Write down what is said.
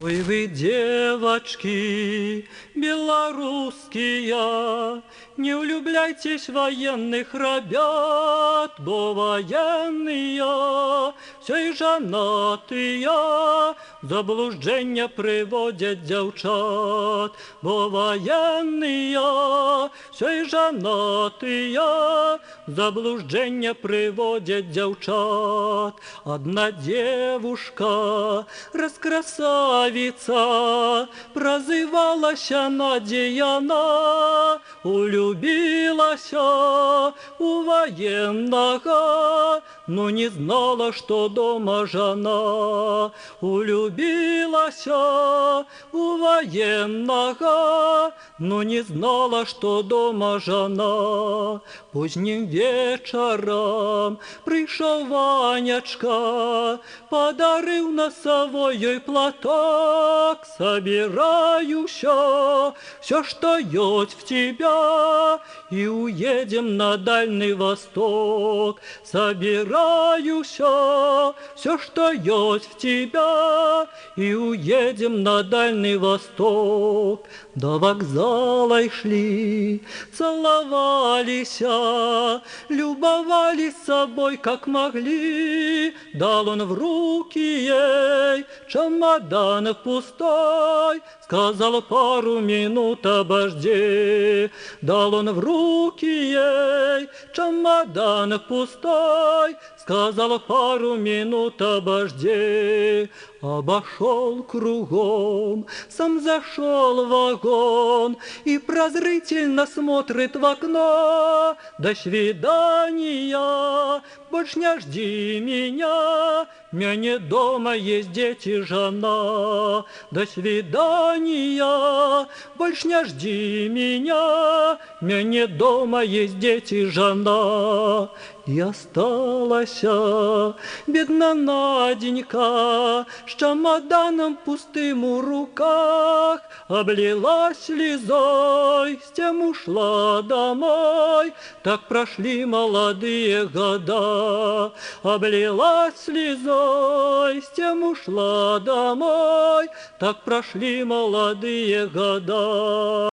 Ой, вы, девочки, белорусские, не влюбляйтесь в военных ребят, бо военные все и жанатые, заблуждення приводять дівчат, бо военные все и жанатые, заблуждення приводять дівчат. Одна девушка, раскрасавица, прозывалася Надіяна, улюбилася у военного, но не знала, что дома жена. Улюбилася у военного, но не знала, что дома жена. Поздним вечером прийшов Ванечка, подарив носовой платок. Собираю все, что есть в тебя, и уедем на Дальний Восток. Собираю все, что есть в тебя, и уедем на Дальний Восток. До вокзала шли, целовались, любовались собой, как могли. Дал он в руки ей чемодан пустой, сказал: пару минут обожди. Дал он в руки ей чемодан пустой, сказал: пару минут обожди. Обошел кругом, сам зашел в вагон и прозрительно смотрит в окно. До свидания, больше не жди меня, меня дома есть дети, жена. До свидания, больше не жди меня, меня дома есть дети, жена. И осталась бедна Наденька с чемоданом пустым у руках, облилась слезой, с тем ушла домой. Так прошли молодые года. Облилась слезой, с тем ушла домой. Так прошли молодые года.